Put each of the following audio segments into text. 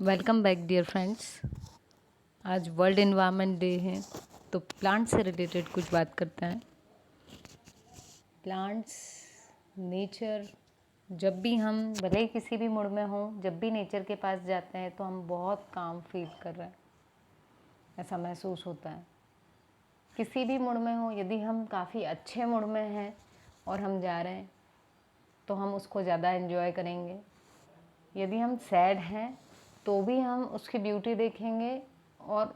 Welcome back dear friends. आज world environment day है तो प्लांट से रिलेटेड कुछ बात करते हैं। प्लांट्स, नेचर, जब भी हम भले ही किसी भी मूड में हों, जब भी नेचर के पास जाते हैं तो हम बहुत काम फील कर रहे हैं, ऐसा महसूस होता है। किसी भी मूड में हो, यदि हम काफ़ी अच्छे मूड में हैं और हम जा रहे हैं तो हम उसको ज़्यादा एंजॉय करेंगे। यदि हम सैड हैं तो भी हम उसकी ब्यूटी देखेंगे और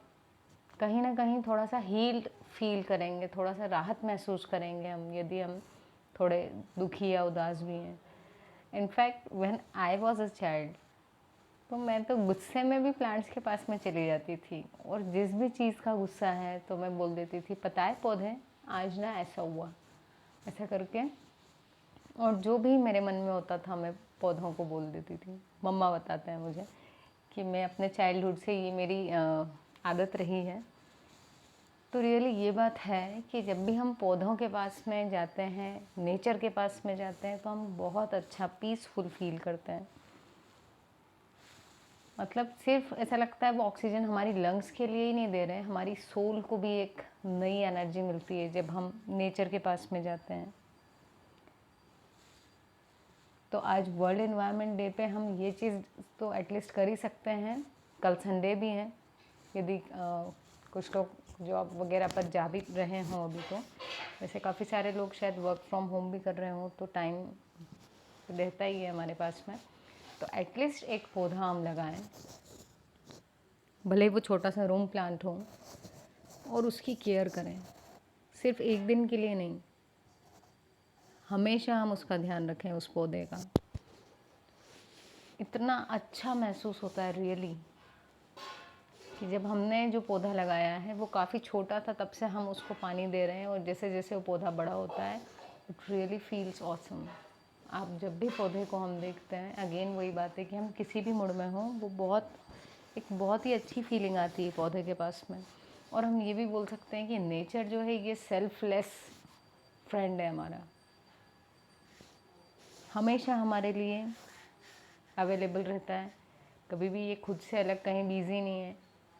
कहीं ना कहीं थोड़ा सा हील्ड फील करेंगे, थोड़ा सा राहत महसूस करेंगे हम, यदि हम थोड़े दुखी या उदास भी हैं। In fact when I was a child तो मैं तो गुस्से में भी प्लांट्स के पास में चली जाती थी और जिस भी चीज़ का गुस्सा है तो मैं बोल देती थी, पता है पौधे आज ना ऐसा हुआ, ऐसा करके। और जो भी मेरे मन में होता था मैं पौधों को बोल देती थी। मम्मा बताते हैं मुझे कि मैं अपने चाइल्डहुड से ये मेरी आदत रही है। तो रियली ये बात है कि जब भी हम पौधों के पास में जाते हैं, नेचर के पास में जाते हैं, तो हम बहुत अच्छा पीसफुल फील करते हैं। मतलब सिर्फ ऐसा लगता है वो ऑक्सीजन हमारी लंग्स के लिए ही नहीं दे रहे हैं, हमारी सोल को भी एक नई एनर्जी मिलती है जब हम नेचर के पास में जाते हैं। तो आज वर्ल्ड एनवायरनमेंट डे पे हम ये चीज़ तो एटलीस्ट कर ही सकते हैं। कल संडे भी है, यदि कुछ लोग जॉब वगैरह पर जा भी रहे हों अभी, तो वैसे काफ़ी सारे लोग शायद वर्क फ्रॉम होम भी कर रहे हों, तो टाइम रहता ही है हमारे पास में। तो एटलीस्ट एक पौधा हम लगाएं, भले ही वो छोटा सा रूम प्लांट हो, और उसकी केयर करें। सिर्फ एक दिन के लिए नहीं, हमेशा हम उसका ध्यान रखें उस पौधे का। इतना अच्छा महसूस होता है रियली कि जब हमने जो पौधा लगाया है वो काफ़ी छोटा था, तब से हम उसको पानी दे रहे हैं और जैसे जैसे वो पौधा बड़ा होता है, इट रियली फील्स ऑसम। आप जब भी पौधे को हम देखते हैं, अगेन वही बात है कि हम किसी भी मूड में हों, वो एक बहुत ही अच्छी फीलिंग आती है पौधे के पास में। और हम ये भी बोल सकते हैं कि नेचर जो है ये सेल्फलेस फ्रेंड है हमारा, हमेशा हमारे लिए अवेलेबल रहता है। कभी भी ये खुद से अलग कहीं बिजी नहीं है।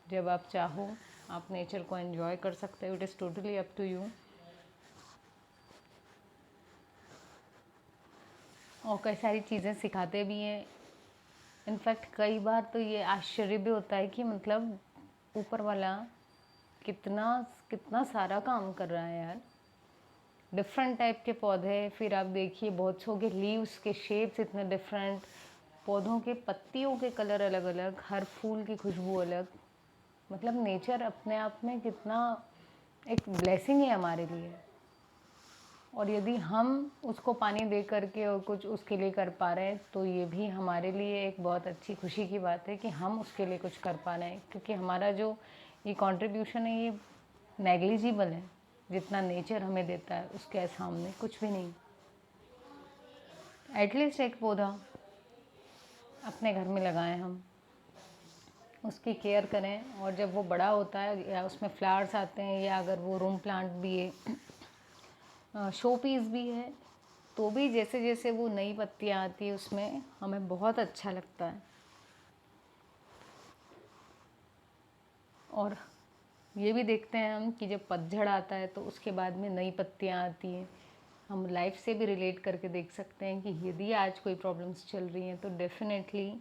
जब आप चाहो आप नेचर को एंजॉय कर सकते हो। It is totally up to you. और कई सारी चीज़ें सिखाते भी हैं। इनफैक्ट कई बार तो ये आश्चर्य भी होता है कि मतलब ऊपर वाला कितना कितना सारा काम कर रहा है यार। डिफरेंट टाइप के पौधे, फिर आप देखिए बहुत सौ के लीव्स के शेप्स इतने डिफरेंट, पौधों के पत्तियों के कलर अलग अलग, हर फूल की खुशबू अलग। मतलब नेचर अपने आप में कितना एक ब्लेसिंग है हमारे लिए। और यदि हम उसको पानी दे करके और कुछ उसके लिए कर पा रहे हैं तो ये भी हमारे लिए एक बहुत अच्छी खुशी की बात है कि हम उसके लिए कुछ कर पा रहे हैं, क्योंकि हमारा जो ये कंट्रीब्यूशन है ये नेग्लिजिबल है। जितना नेचर हमें देता है उसके सामने कुछ भी नहीं। एटलीस्ट एक पौधा अपने घर में लगाएं हम, उसकी केयर करें, और जब वो बड़ा होता है या उसमें फ्लावर्स आते हैं, या अगर वो रूम प्लांट भी है, शो पीस भी है, तो भी जैसे जैसे वो नई पत्तियाँ आती है उसमें हमें बहुत अच्छा लगता है। और ये भी देखते हैं हम कि जब पतझड़ आता है तो उसके बाद में नई पत्तियाँ आती हैं। हम लाइफ से भी रिलेट करके देख सकते हैं कि यदि आज कोई प्रॉब्लम्स चल रही हैं तो डेफिनेटली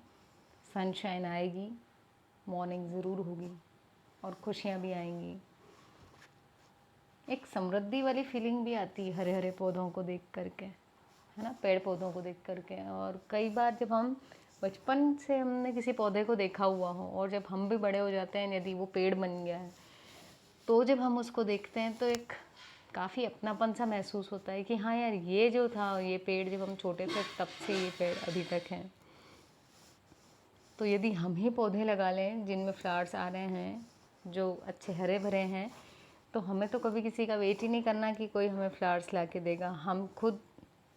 सनशाइन आएगी, मॉर्निंग ज़रूर होगी और खुशियाँ भी आएंगी। एक समृद्धि वाली फीलिंग भी आती है हरे हरे पौधों को देख करके, है ना, पेड़ पौधों को देख करके। और कई बार जब हम बचपन से हमने किसी पौधे को देखा हुआ हो और जब हम भी बड़े हो जाते हैं, यदि वो पेड़ बन गया है, तो जब हम उसको देखते हैं तो एक काफ़ी अपनापन सा महसूस होता है कि हाँ यार, ये जो था, ये पेड़ जब हम छोटे थे तब से ये पेड़ अभी तक हैं। तो यदि हम ही पौधे लगा लें जिनमें फ्लावर्स आ रहे हैं, जो अच्छे हरे भरे हैं, तो हमें तो कभी किसी का वेट ही नहीं करना कि कोई हमें फ्लावर्स ला के देगा। हम खुद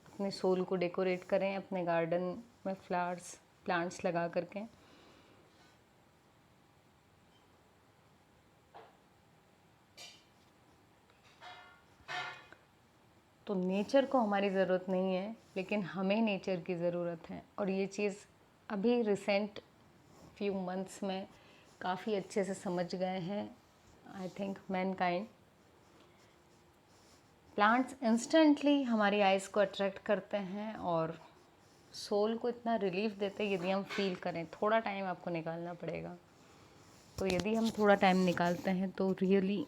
अपने सोल को डेकोरेट करें अपने गार्डन में फ्लावर्स प्लांट्स लगा करके। तो नेचर को हमारी ज़रूरत नहीं है, लेकिन हमें नेचर की ज़रूरत है। और ये चीज़ अभी रिसेंट फ्यू मंथ्स में काफ़ी अच्छे से समझ गए हैं, I think Mankind. Plants instantly हमारी आइज़ को अट्रैक्ट करते हैं और सोल को इतना रिलीफ देते हैं यदि हम फील करें। थोड़ा टाइम आपको निकालना पड़ेगा, तो यदि हम थोड़ा टाइम निकालते हैं तो रियली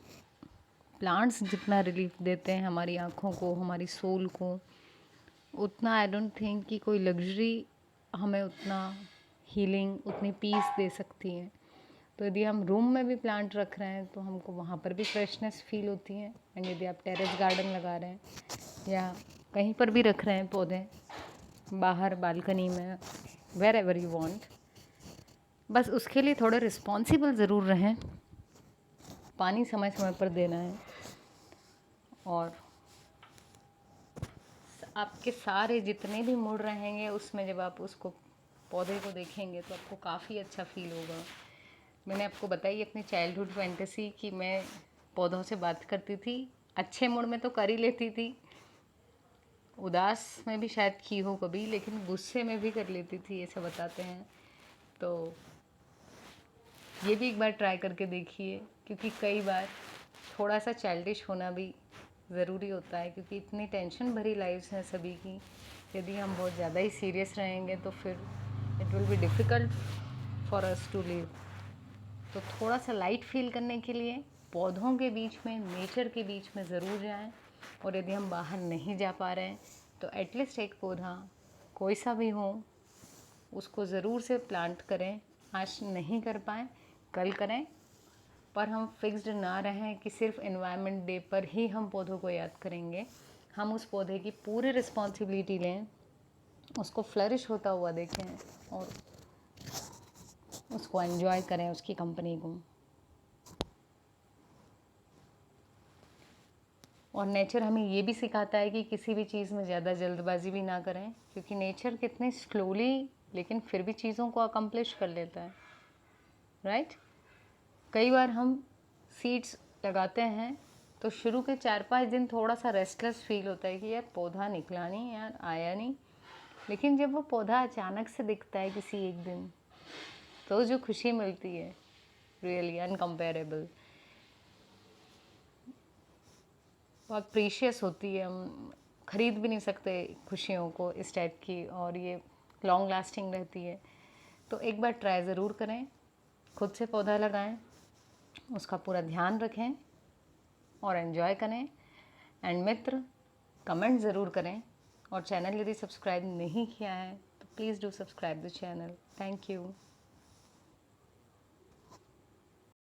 प्लांट्स जितना रिलीफ देते हैं हमारी आँखों को, हमारी सोल को, उतना आई डोंट थिंक कि कोई लग्जरी हमें उतना हीलिंग, उतनी पीस दे सकती है। तो यदि हम रूम में भी प्लांट रख रहे हैं तो हमको वहाँ पर भी फ्रेशनेस फील होती है। एंड यदि आप टेरेस गार्डन लगा रहे हैं या कहीं पर भी रख रहे हैं पौधे, बाहर बालकनी में, वेर एवर यू वॉन्ट, बस उसके लिए थोड़े रिस्पॉन्सिबल ज़रूर रहें। पानी समय समय पर देना है और आपके सारे जितने भी मूड रहेंगे उसमें जब आप उसको पौधे को देखेंगे तो आपको काफ़ी अच्छा फील होगा। मैंने आपको बताई अपनी चाइल्डहुड फैंटेसी कि मैं पौधों से बात करती थी। अच्छे मूड में तो कर ही लेती थी, उदास में भी शायद की हो कभी, लेकिन गुस्से में भी कर लेती थी, ऐसा बताते हैं। तो ये भी एक बार ट्राई करके देखिए, क्योंकि कई बार थोड़ा सा चाइल्डिश होना भी ज़रूरी होता है, क्योंकि इतनी टेंशन भरी लाइफ्स हैं सभी की। यदि हम बहुत ज़्यादा ही सीरियस रहेंगे तो फिर it will be difficult for us to live. तो थोड़ा सा लाइट फील करने के लिए पौधों के बीच में, नेचर के बीच में ज़रूर जाएं। और यदि हम बाहर नहीं जा पा रहे हैं तो एटलीस्ट एक पौधा कोई सा भी हो उसको ज़रूर से प्लांट करें। आज नहीं कर पाएँ कल करें, पर हम फिक्स्ड ना रहें कि सिर्फ एनवायरनमेंट डे पर ही हम पौधों को याद करेंगे। हम उस पौधे की पूरी रिस्पॉन्सिबिलिटी लें, उसको फ्लरिश होता हुआ देखें और उसको एंजॉय करें, उसकी कंपनी को। और नेचर हमें ये भी सिखाता है कि किसी भी चीज़ में ज़्यादा जल्दबाजी भी ना करें, क्योंकि नेचर कितने स्लोली लेकिन फिर भी चीज़ों को अकम्प्लिश कर लेता है, राइट। कई बार हम सीड्स लगाते हैं तो शुरू के 4-5 दिन थोड़ा सा रेस्टलेस फील होता है कि यार पौधा निकला नहीं, यार आया नहीं। लेकिन जब वो पौधा अचानक से दिखता है किसी एक दिन, तो जो खुशी मिलती है रियली अनकम्पेरेबल, बहुत प्रीशियस होती है। हम ख़रीद भी नहीं सकते खुशियों को इस टाइप की, और ये लॉन्ग लास्टिंग रहती है। तो एक बार ट्राई ज़रूर करें, खुद से पौधा लगाएं, उसका पूरा ध्यान रखें और एंजॉय करें। एंड मित्र, कमेंट ज़रूर करें, और चैनल यदि सब्सक्राइब नहीं किया है तो please do subscribe the channel. Thank you.